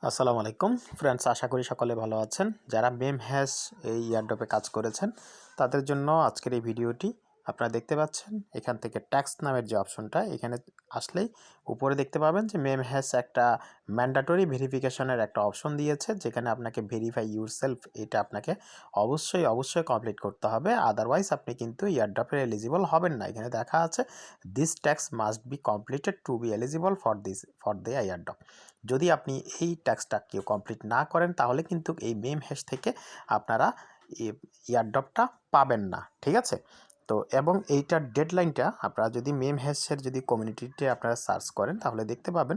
আসসালামু আলাইকুম ফ্রেন্ডস, আশা করি সকলে ভালো আছেন। যারা মেম হ্যাশ এই ইয়ারড্রপে কাজ করেছেন তাদের জন্য আজকের এই ভিডিওটি। আপনারা দেখতে পাচ্ছেন এখান থেকে ট্যাক্স নামের যে অপশনটা, এখানে আসলেই উপরে দেখতে পাবেন যে মেম হ্যাশ একটা ম্যান্ডাটরি ভেরিফিকেশনের একটা অপশন দিয়েছে, যেখানে আপনাকে ভেরিফাই ইউরসেলফ এটা আপনাকে অবশ্যই কমপ্লিট করতে হবে, আদারওয়াইজ আপনি কিন্তু ইয়ারড্রপের এলিজিবল হবেন না। এখানে দেখা আছে this tax must be completed to be eligible for the year drop. যদি আপনি এই ট্যাক্সটা কেউ কমপ্লিট না করেন তাহলে কিন্তু এই মেম হ্যাশ থেকে আপনারা ইয়ারড্রপটা পাবেন না, ঠিক আছে? তো এবং এইটার ডেডলাইনটা আপনারা যদি মেম হ্যাশের যদি কমিউনিটিতে আপনারা সার্চ করেন তাহলে দেখতে পাবেন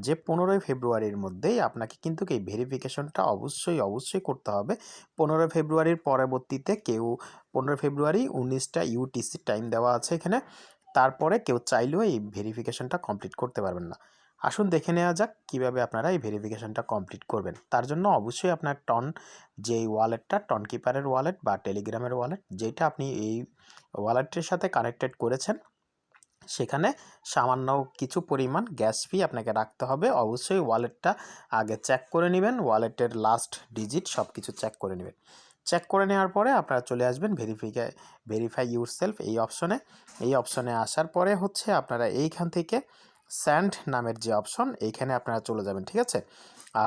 যে 15ই ফেব্রুয়ারির মধ্যেই আপনাকে কিন্তু এই ভেরিফিকেশনটা অবশ্যই করতে হবে। 15 ফেব্রুয়ারির পরবর্তীতে কেউ 15 ফেব্রুয়ারি 19টা ইউটিসি টাইম দেওয়া আছে এখানে, তারপরে কেউ চাইলেও এই ভেরিফিকেশনটা কমপ্লিট করতে পারবেন না। আসুন দেখে নেওয়া যাক কীভাবে আপনারা এই ভেরিফিকেশনটা কমপ্লিট করবেন। তার জন্য অবশ্যই আপনার যেই ওয়ালেটটা টন কিপারের ওয়ালেট বা টেলিগ্রামের ওয়ালেট, যেটা আপনি এই ওয়ালেটের সাথে কানেক্টেড করেছেন, সেখানে সামান্য কিছু পরিমাণ গ্যাস ফি আপনাকে রাখতে হবে। অবশ্যই ওয়ালেটটা আগে চেক করে নেবেন, ওয়ালেটের লাস্ট ডিজিট সব কিছু চেক করে নেবেন। চেক করে নেওয়ার পরে আপনারা চলে আসবেন ভেরিফাই ইউরসেলফ এই অপশনে আসার পরে হচ্ছে আপনারা এইখান থেকে স্যান্ড নামের যে অপশন, এইখানে আপনারা চলে যাবেন, ঠিক আছে?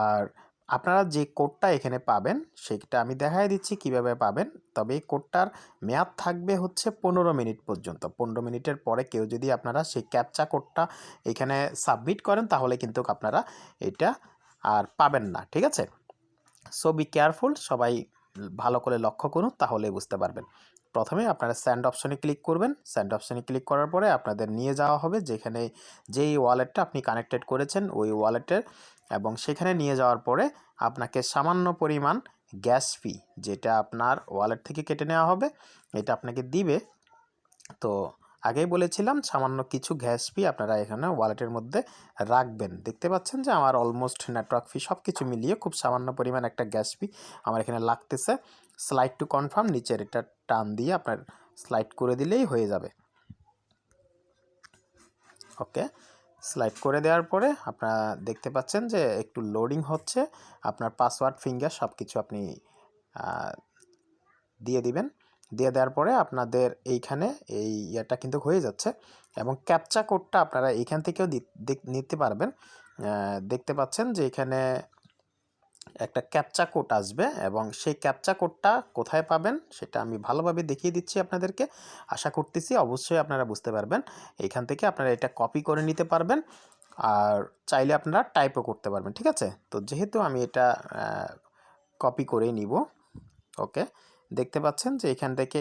আর আপনারা যে কোডটা এখানে পাবেন সেটা আমি দেখাই দিচ্ছি কিভাবে পাবেন। তবে এই কোডটার মেয়াদ থাকবে হচ্ছে 15 মিনিট পর্যন্ত। 15 মিনিটের পরে কেউ যদি আপনারা সেই ক্যাপচা কোডটা এখানে সাবমিট করেন তাহলে কিন্তু আপনারা এটা আর পাবেন না, ঠিক আছে? সো বি কেয়ারফুল, সবাই ভালো করে লক্ষ্য করুন তাহলেই বুঝতে পারবেন। প্রথমে আপনারা স্যান্ড অপশনে ক্লিক করবেন। স্যান্ড অপশনে ক্লিক করার পরে আপনাদের নিয়ে যাওয়া হবে যেখানে যেই ওয়ালেটটা আপনি কানেক্টেড করেছেন ওই ওয়ালেটের, এবং সেখানে নিয়ে যাওয়ার পরে আপনাকে সামান্য পরিমাণ গ্যাস ফি, যেটা আপনার ওয়ালেট থেকে কেটে নেওয়া হবে, এটা আপনাকে দিবে। তো আগেই বলেছিলাম সামান্য কিছু গ্যাস ফি আপনারা এখানে ওয়ালেটের মধ্যে রাখবেন। দেখতে পাচ্ছেন যে আমার অলমোস্ট নেটওয়ার্ক ফি সব কিছু মিলিয়ে খুব সামান্য পরিমাণ একটা গ্যাস ফি আমার এখানে লাগতেছে। স্লাইড টু কনফার্ম, নিচের এটা টান দিয়ে আপনার স্লাইড করে দিলেই হয়ে যাবে। ওকে, স্লাইড করে দেওয়ার পরে আপনারা দেখতে পাচ্ছেন যে একটু লোডিং হচ্ছে। আপনার পাসওয়ার্ড, ফিঙ্গার সব কিছু আপনি দিয়ে দিবেন। দিয়ে দেওয়ার পরে আপনাদের এইখানে এই ইয়েটা কিন্তু হয়ে যাচ্ছে, এবং ক্যাপচা কোডটা আপনারা এইখান থেকেও নিতে পারবেন। দেখতে পাচ্ছেন যে এখানে একটা ক্যাপচা কোড আসবে, এবং সেই ক্যাপচা কোডটা কোথায় পাবেন সেটা আমি ভালোভাবে দেখিয়ে দিচ্ছি আপনাদেরকে। আশা করতেছি অবশ্যই আপনারা বুঝতে পারবেন। এইখান থেকে আপনারা এটা কপি করে নিতে পারবেন, আর চাইলে আপনারা টাইপও করতে পারবেন, ঠিক আছে? তো যেহেতু আমি এটা কপি করে নিব, ওকে, দেখতে পাচ্ছেন যে এখান থেকে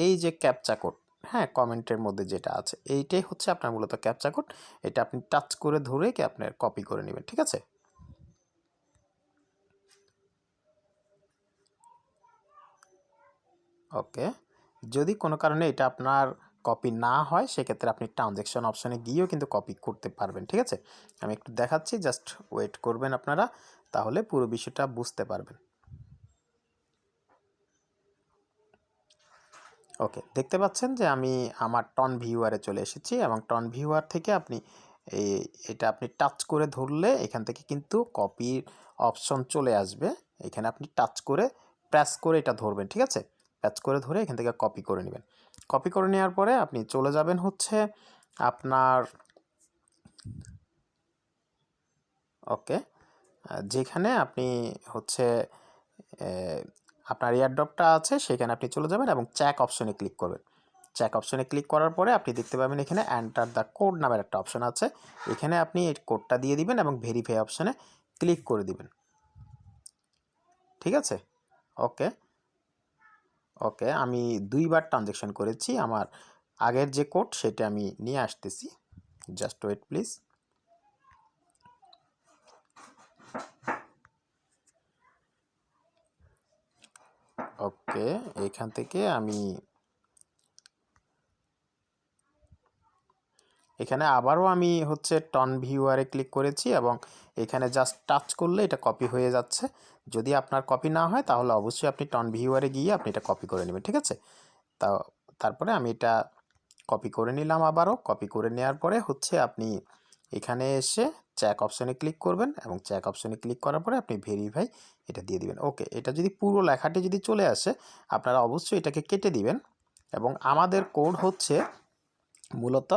এই যে ক্যাপচা কোড, হ্যাঁ, কমেন্টের মধ্যে যেটা আছে এইটাই হচ্ছে আপনার মূলত ক্যাপচা কোড। এটা আপনি টাচ করে ধরে কি আপনার কপি করে নেবেন, ঠিক আছে? ওকে, যদি কোনো কারণে এটা আপনার কপি না হয় সেক্ষেত্রে আপনি ট্রানজ্যাকশন অপশানে গিয়েও কিন্তু কপি করতে পারবেন, ঠিক আছে? আমি একটু দেখাচ্ছি, জাস্ট ওয়েট করবেন আপনারা, তাহলে পুরো বিষয়টা বুঝতে পারবেন। ওকে, দেখতে পাচ্ছেন যে আমি আমার টন ভিউয়ারে চলে এসেছি, এবং টন ভিউয়ার থেকে আপনি এটা আপনি টাচ করে ধরলে এখান থেকে কিন্তু কপির অপশন চলে আসবে। এখানে আপনি টাচ করে প্রেস করে এটা ধরবেন, ঠিক আছে? প্রেস করে ধরে এখান থেকে কপি করে নেবেন। কপি করে নেওয়ার পরে আপনি চলে যাবেন হচ্ছে আপনার, ওকে, যেখানে আপনি হচ্ছে আপনার এয়ারড্রপটা আছে সেখানে আপনি চলে যাবেন এবং চেক অপশনে ক্লিক করবেন। চেক অপশনে ক্লিক করার পরে আপনি দেখতে পাবেন এখানে এন্টার দ্য কোড নামের একটা অপশন আছে। এখানে আপনি এই কোডটা দিয়ে দিবেন এবং ভেরিফাই অপশনে ক্লিক করে দিবেন, ঠিক আছে? ওকে, ওকে, আমি 2বার ট্রানজ্যাকশন করেছি। আমার আগের যে কোড সেটা আমি নিয়ে আসতেছি, জাস্ট ওয়েট প্লিজ। ওকে, এখান থেকে আমি এখানে আবারও আমি হচ্ছে টন ভিউয়ারে ক্লিক করেছি, এবং এখানে জাস্ট টাচ করলে এটা কপি হয়ে যাচ্ছে। যদি আপনার কপি না হয় তাহলে অবশ্যই আপনি টন ভিউয়ারে গিয়ে আপনি এটা কপি করে নেবেন, ঠিক আছে? তারপরে আমি এটা কপি করে নিলাম। আবারও কপি করে নেওয়ার পরে হচ্ছে আপনি এখানে এসে চেক অপশনে ক্লিক করবেন এবং চেক অপশনে ক্লিক করার পরে আপনি ভেরিফাই এটা দিয়ে দিবেন। ওকে, এটা যদি পুরো লেখাটি যদি চলে আসে আপনারা অবশ্যই এটাকে কেটে দিবেন। এবং আমাদের কোড হচ্ছে মূলত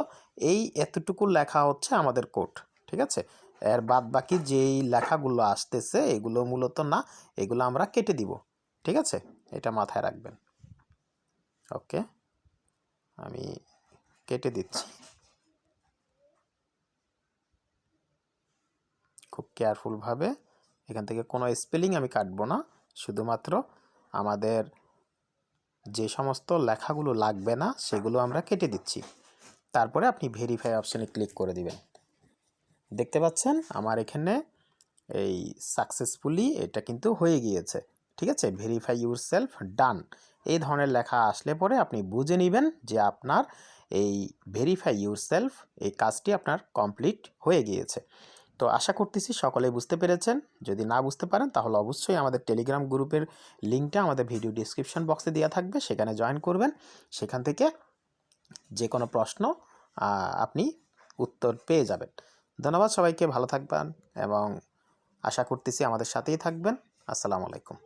এই এতটুকু লেখা হচ্ছে আমাদের কোড, ঠিক আছে। এর বাদ বাকি যেই লেখাগুলো আসতেছে এগুলো মূলত না, এগুলো আমরা কেটে দিব, ঠিক আছে। এটা মাথায় রাখবেন। ওকে, আমি কেটে দিচ্ছি। খুব কেয়ারফুলভাবে, এখান থেকে কোনো স্পেলিং আমি কাটবো না, শুধুমাত্র আমাদের যে সমস্ত লেখাগুলো লাগবে না সেগুলো আমরা কেটে দিচ্ছি। তারপরে আপনি ভেরিফাই অপশানে ক্লিক করে দিবেন। দেখতে পাচ্ছেন আমার এখানে এই সাকসেসফুলি এটা কিন্তু হয়ে গিয়েছে, ঠিক আছে। ভেরিফাই ইউর সেলফ ডান, এই ধরনের লেখা আসলে পরে আপনি বুঝে নেবেন যে আপনার এই ভেরিফাই ইউর সেলফ এই কাজটি আপনার কমপ্লিট হয়ে গিয়েছে। তো আশা করতেছি সকলেই বুঝতে পেরেছেন। যদি না বুঝতে পারেন তাহলে অবশ্যই আমাদের টেলিগ্রাম গ্রুপের লিঙ্কটা আমাদের ভিডিও ডিসক্রিপশন বক্সে দেওয়া থাকবে, সেখানে জয়েন করবেন। সেখান থেকে যে কোনো প্রশ্ন আপনি উত্তর পেয়ে যাবেন। ধন্যবাদ সবাইকে, ভালো থাকবেন এবং আশা করতেছি আমাদের সাথেই থাকবেন। আসসালামু আলাইকুম।